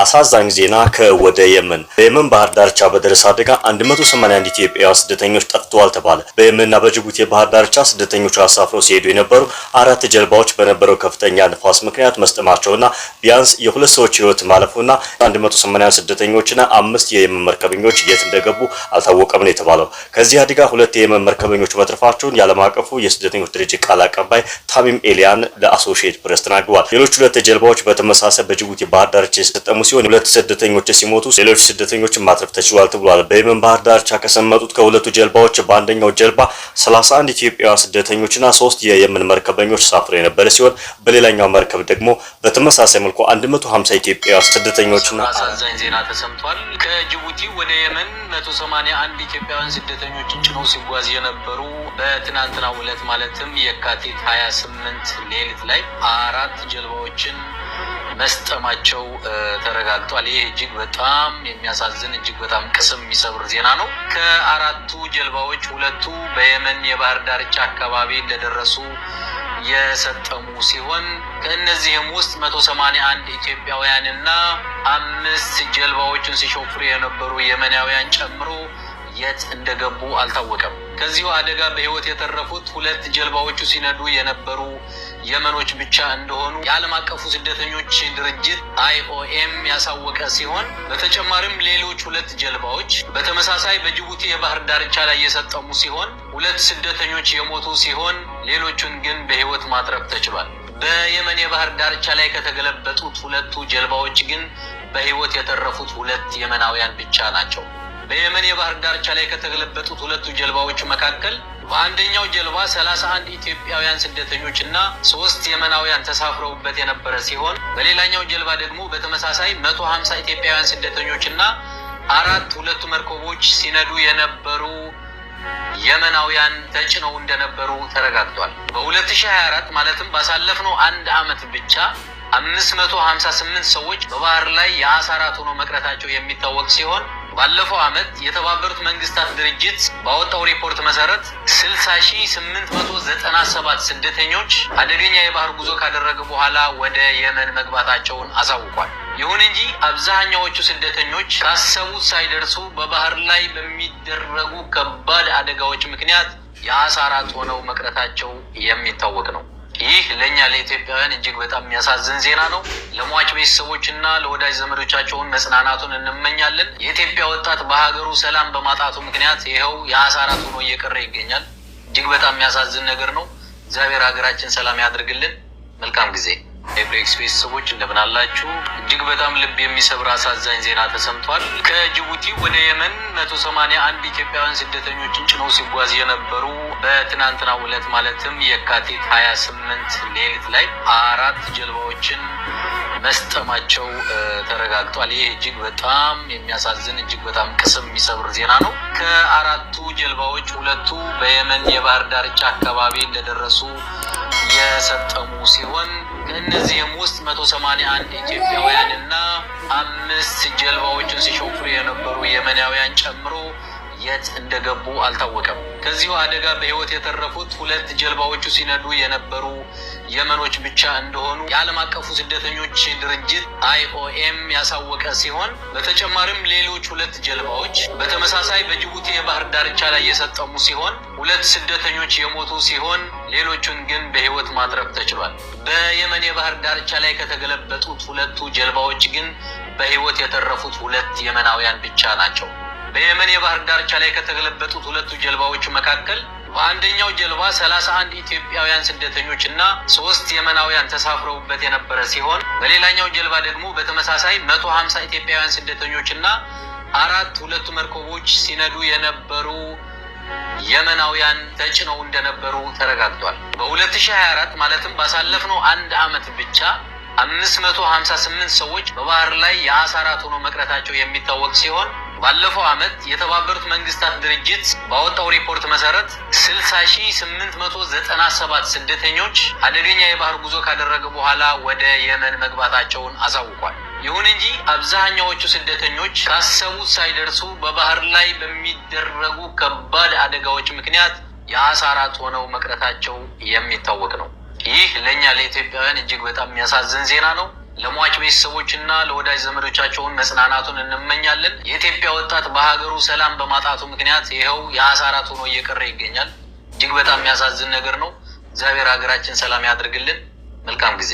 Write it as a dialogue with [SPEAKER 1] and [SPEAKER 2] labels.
[SPEAKER 1] አሳዛኝ ዜና ከወደ የመን በየመን ባህር ዳርቻ በደረሰ አደጋ 181 ኢትዮጵያውያን ስደተኞች ጠፍተዋል ተባለ። በየመንና በጅቡቲ የባህር ዳርቻ ስደተኞች አሳፍረው ሲሄዱ የነበሩ 4 ጀልባዎች በነበረው ከፍተኛ ንፋስ ምክንያት መስጠማቸውና ቢያንስ የሁለት ሰዎች ሕይወት ማለፉና 181 ስደተኞችና 5 የየመን መርከበኞች የት እንደገቡ አልታወቀም ነው የተባለው። ከዚህ አደጋ 2 የየመን መርከበኞች መትረፋቸውን የዓለም አቀፉ የስደተኞች ድርጅት ቃል አቀባይ ታሚም ኤሊያን ለአሶሺየትድ ፕሬስ ተናግረዋል። ሌሎች 2 ጀልባዎች በተመሳሳይ በጅቡቲ ባህር ዳርቻ የሰጠሙ ሲሆን 2 ስደተኞች ሲሞቱ ሌሎች ስደተኞችን ማትረፍ ተችሏል ተብሏል። በየመን ባህር ዳርቻ ከሰመጡት ከሁለቱ ጀልባዎች በአንደኛው ጀልባ 31 ኢትዮጵያውያን ስደተኞችና 3 የየመን መርከበኞች ሳፍረው የነበረ ሲሆን በሌላኛው መርከብ ደግሞ በተመሳሳይ መልኩ 150 ኢትዮጵያውያን ስደተኞችና
[SPEAKER 2] አሳዛኝ ዜና ተሰምቷል። ከጅቡቲ ወደ የመን 181 ኢትዮጵያውያን ስደተኞችን ጭነው ሲጓዝ የነበሩ በትናንትናው ዕለት ማለትም የካቲት 28 ሌሊት ላይ 4 ጀልባዎችን መስጠማቸው ተረጋግጧል። ይህ እጅግ በጣም የሚያሳዝን እጅግ በጣም ቅስም የሚሰብር ዜና ነው። ከ4ቱ ጀልባዎች 2ቱ በየመን የባህር ዳርቻ አካባቢ እንደደረሱ የሰጠሙ ሲሆን ከእነዚህም ውስጥ 181 ኢትዮጵያውያንና 5 ጀልባዎችን ሲሾፍሩ የነበሩ የመናውያን ጨምሮ የት እንደገቡ አልታወቀም። ከዚሁ አደጋ በህይወት የተረፉት 2 ጀልባዎቹ ሲነዱ የነበሩ የመኖች ብቻ እንደሆኑ የዓለም አቀፉ ስደተኞች ድርጅት IOM ያሳወቀ ሲሆን በተጨማሪም ሌሎች 2 ጀልባዎች በተመሳሳይ በጅቡቲ የባህር ዳርቻ ላይ የሰጠሙ ሲሆን 2 ስደተኞች የሞቱ ሲሆን ሌሎቹን ግን በህይወት ማትረፍ ተችሏል። በየመን የባህር ዳርቻ ላይ ከተገለበጡት 2 ጀልባዎች ግን በህይወት የተረፉት 2 የመናውያን ብቻ ናቸው። በየመን የባህር ዳርቻ ላይ ከተገለበጡት 2 ጀልባዎች መካከል በአንደኛው ጀልባ 31 ኢትዮጵያውያን ስደተኞች እና 3 የመናውያን ተሳፍረውበት የነበረ ሲሆን በሌላኛው ጀልባ ደግሞ በተመሳሳይ 150 ኢትዮጵያውያን ስደተኞች እና 4 መርከቦች ሲነዱ የነበሩ የመናውያን ተጭነው እንደነበሩ ተረጋግጧል። በ2024 ማለትም ባሳለፍነው 1 ዓመት ብቻ 558 ሰዎች በባህር ላይ የአሳ ራት ሆነው መቅረታቸው የሚታወቅ ሲሆን ባለፈው ዓመት የተባበሩት መንግስታት ድርጅት ባወጣው ሪፖርት መሰረት 60897 ስደተኞች አደገኛ የባህር ጉዞ ካደረጉ በኋላ ወደ የመን መግባታቸውን አሳውቋል። ይሁን እንጂ አብዛኛዎቹ ስደተኞች ካሰቡት ሳይደርሱ በባህር ላይ በሚደረጉ ከባድ አደጋዎች ምክንያት የአሳ ራት ሆነው መቅረታቸው የሚታወቅ ነው። ይህ ለኛ ለኢትዮጵያውያን እጅግ በጣም የሚያሳዝን ዜና ነው። ለሟች ቤተሰቦችና ለወዳጅ ዘመዶቻቸውን መጽናናቱን እንመኛለን። የኢትዮጵያ ወጣት በሀገሩ ሰላም በማጣቱ ምክንያት ይኸው የአሳ ራት ሆኖ እየቀረ ይገኛል። እጅግ በጣም የሚያሳዝን ነገር ነው። እግዚአብሔር ሀገራችን ሰላም ያድርግልን። መልካም ጊዜ። ኤብሬክስ ቤተሰቦች እንደምን አላችሁ? እጅግ በጣም ልብ የሚሰብር አሳዛኝ ዜና ተሰምቷል። ከጅቡቲ ወደ የመን 181 ኢትዮጵያውያን ስደተኞችን ጭነው ሲጓዝ የነበሩ በትናንትናው ዕለት ማለትም የካቲት 28 ሌሊት ላይ 4 ጀልባዎችን መስጠማቸው ተረጋግጧል። ይህ እጅግ በጣም የሚያሳዝን እጅግ በጣም ቅስም የሚሰብር ዜና ነው። ከ4ቱ ጀልባዎች 2ቱ በየመን የባህር ዳርቻ አካባቢ እንደደረሱ የሰጠሙ ሲሆን ከእነዚህም ውስጥ 181 ኢትዮጵያውያን እና 5 ጀልባዎችን ሲሾፍሩ የነበሩ የመናውያን ጨምሮ የት እንደገቡ አልታወቀም። ከዚሁ አደጋ በህይወት የተረፉት 2 ጀልባዎቹ ሲነዱ የነበሩ የመኖች ብቻ እንደሆኑ የዓለም አቀፉ ስደተኞች ድርጅት IOM ያሳወቀ ሲሆን በተጨማሪም ሌሎች 2 ጀልባዎች በተመሳሳይ በጅቡቲ የባህር ዳርቻ ላይ የሰጠሙ ሲሆን 2 ስደተኞች የሞቱ ሲሆን ሌሎቹን ግን በህይወት ማትረፍ ተችሏል። በየመን የባህር ዳርቻ ላይ ከተገለበጡት 2 ጀልባዎች ግን በህይወት የተረፉት 2 የመናውያን ብቻ ናቸው። በየመን የባህር ዳርቻ ላይ ከተገለበጡት 2 ጀልባዎች መካከል በአንደኛው ጀልባ 31 ኢትዮጵያውያን ስደተኞች እና 3 የመናውያን ተሳፍረውበት የነበረ ሲሆን በሌላኛው ጀልባ ደግሞ በተመሳሳይ 150 ኢትዮጵያውያን ስደተኞች እና 4 መርከቦች ሲነዱ የነበሩ የመናውያን ተጭነው እንደነበሩ ተረጋግጧል። በ2024 ማለትም ባሳለፍነው 1 ዓመት ብቻ 558 ሰዎች በባህር ላይ የአሳ ራት ሆነው መቅረታቸው የሚታወቅ ሲሆን ባለፈው ዓመት የተባበሩት መንግስታት ድርጅት ባወጣው ሪፖርት መሰረት 60897 ስደተኞች አደገኛ የባህር ጉዞ ካደረጉ በኋላ ወደ የመን መግባታቸውን አሳውቋል። ይሁን እንጂ አብዛኛዎቹ ስደተኞች ካሰቡት ሳይደርሱ በባህር ላይ በሚደረጉ ከባድ አደጋዎች ምክንያት የአሳ ራት ሆነው መቅረታቸው የሚታወቅ ነው። ይህ ለኛ ለኢትዮጵያውያን እጅግ በጣም የሚያሳዝን ዜና ነው። ለሟች ቤተሰቦችና ለወዳጅ ዘመዶቻቸውን መጽናናቱን እንመኛለን። የኢትዮጵያ ወጣት በሀገሩ ሰላም በማጣቱ ምክንያት ይኸው የአሳራት ሆኖ እየቀረ ይገኛል። እጅግ በጣም የሚያሳዝን ነገር ነው። እግዚአብሔር ሀገራችን ሰላም ያድርግልን። መልካም ጊዜ